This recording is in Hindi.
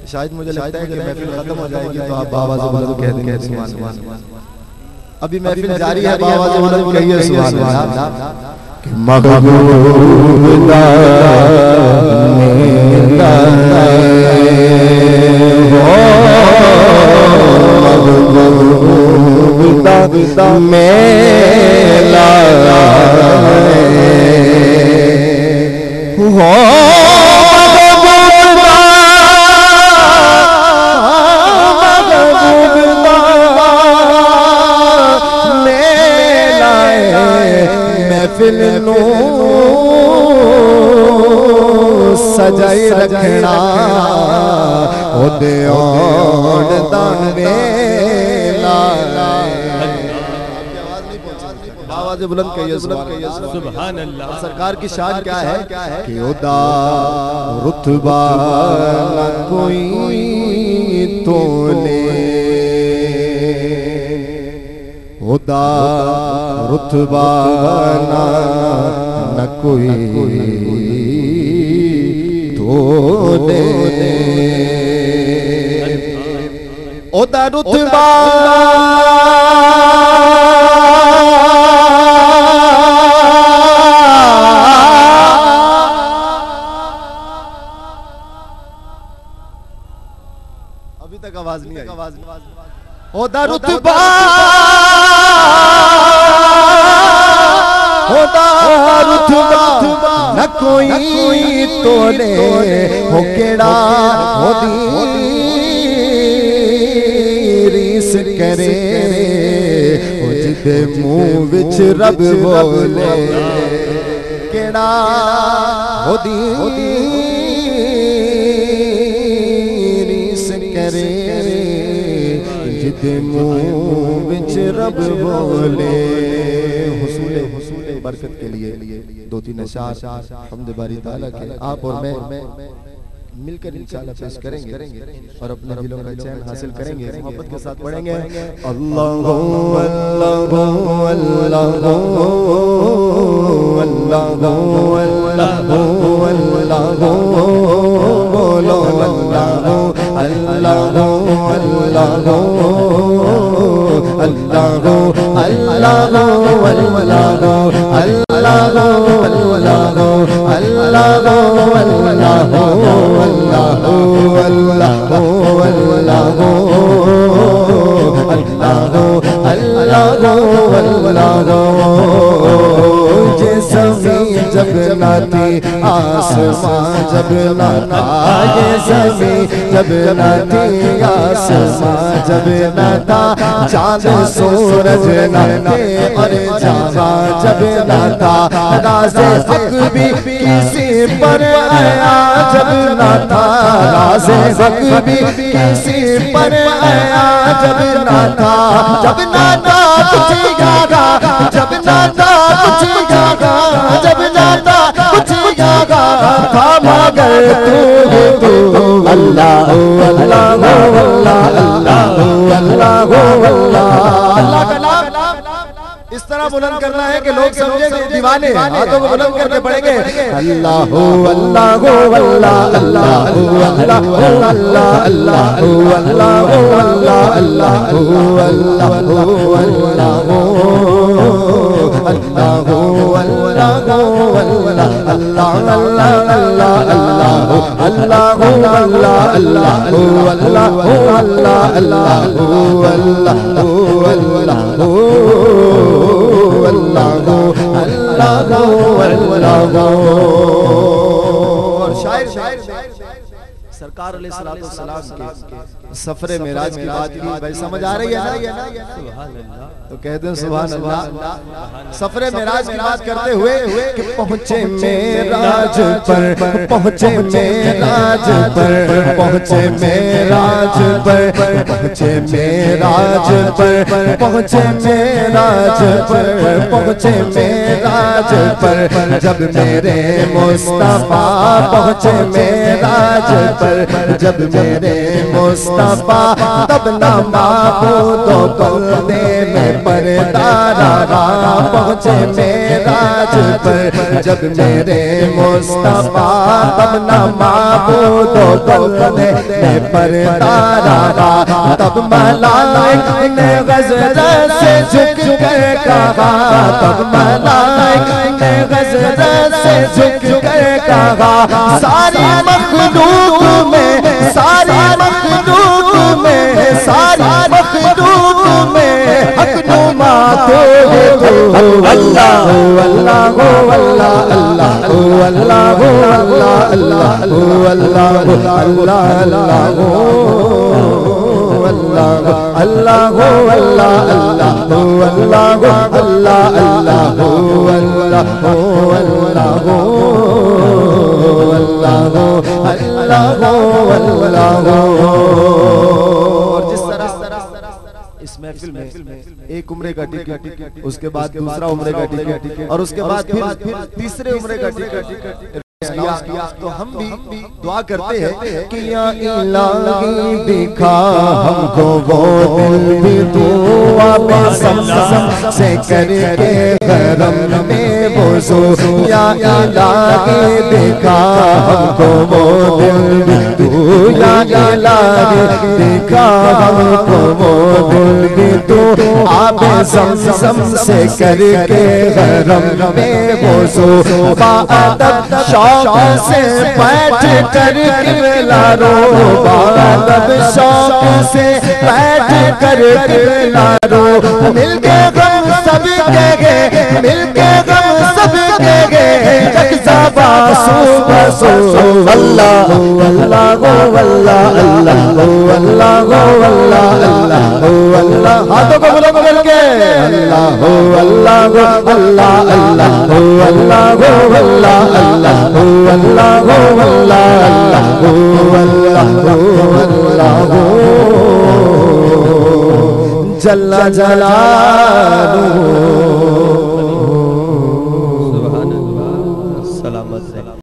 शायद मुझे लगता है कि महफिल खत्म हो जाएगी तो आप बाबा से बुलंद कह देंगे सुभान अल्लाह। अभी महफिल जारी है, बाबा से बुलंद कहिए सुभान अल्लाह। सजाई रखना ओदे ओण दा वेला। आवाज़ बुलंद कहिए सुभान अल्लाह। सरकार की शान क्या है कि ओदा रुतबा न कोई तोले, ओदा रुतबा न कोई तोले, ओदा रुतबा अभी तक आवाज नहीं आई। ओदा रुतबा न कोई तोले, हो केड़ा होदी रीस करे, ओ जिदे मुंह विच रब बोले, केड़ा होदी रीस करे, जिदे मुंह विच रब बोले। हुसूले बरकत के लिए दो तीन अशार हम्द बारी ताला के आप और मैं मिलकर इंशाअल्लाह पेश करेंगे और अपने दिलों का चैन हासिल करेंगे, मोहब्बत के साथ पढ़ेंगे। अल्लाहु अल्लाहु अल्लाहु अल्लाहु अल्लाहु अल्लाहु बोलो अल्लाहु अल्लाहु अल्लाहु अल्लाहु अल्लाहु अल्लाहु अल्लाहु अल्लाहु अल्लाहु अल्लाहु जब नाती आसमां जब नाता, ये ज़मीं जब नाती आसमां जब नाता, चाँद सूरज नाते और जावा जब नाता, राज़े हक भी किसी पर आया जब नाता, राज़े हक भी किसी पर आया जब नाता, जब नाता कुछ यादा, जब नाता कुछ यादा, जब नाता कुछ यादा था मगर तू अल्लाह अल्लाह अल्लाह अल्लाह अल्लाह का नाम इस तरह बुलंद करना है कि लोग समझेंगे दीवाने, हाथों को बुलंद करके पढ़ेंगे अल्लाह अल्लाह अल्लाह अल्लाह अल्लाह अल्लाह अल्लाह अल्लाह अल्लाह सरकार अलैहिस्सलाम के सफरे मेराज की बात की भाई समझ आ रही है ना? सुभान अल्लाह, तो कहते हैं सुभान अल्लाह। सफरे मेराज की बात करते हुए कि पहुंचे मेराज पर, पहुंचे मेराज पर, पहुंचे मेराज पर, पहुंचे मेराज पर, पहुंचे मेराज पर, पहुंचे मेराज पर, जब मेरे मुस्तफा पहुंचे मेराज पर, पर जब मेरे मुस्तफा तब ना माबूदो बंदे में पर्दा रहा पहुँचे मेराज पर जब मेरे मुस्तफा तब ना माबूदो बंदे में पर्दा रहा तब मलाइक ने गजरत से झुक कर कहा तब मलाइक ने गजरत से झुक कर कहा सारी मखलूक में सारी मखलूक में सारी मखलूक में हकनुमा तो अल्लाह अल्लाह अल्लाह अल्लाह अल्लाह अल्लाह अल्लाह अल्लाह अल्लाह अल्लाह अल्लाह अल्लाह अल्लाह अल्लाह और जिस तरह इस महफिल में एक उम्रे का टिकट उसके बाद दूसरा उम्रे का टिकट और उसके बाद फिर तीसरे उम्रे का टिकट तो हम भी दुआ करते हैं कि या इलाही दिखा हमको वो दिल भी दुआ में समसम से करके करम में वज़ू या इलाही दिखा हमको वो दिल भी तू या इलाही दिखा हमको वो दिल भी तू आबे समसम से करके करम में वज़ू बाअदब शौक से बैठ कर किबला रो बाअदब शौक से बैठ कर किबला रो मिलके गम सब के मिलके गम सब के जगज़बा सुबह सो अल्लाह अल्लाह अल्लाह अल्लाह अल्लाह अल्लाह अल्लाह हाथों को बुलंद करके अल्लाह अल्लाह अल्लाह अल्लाह अल्लाह अल्लाह अल्लाह अल्लाह जल्ला जलालुहु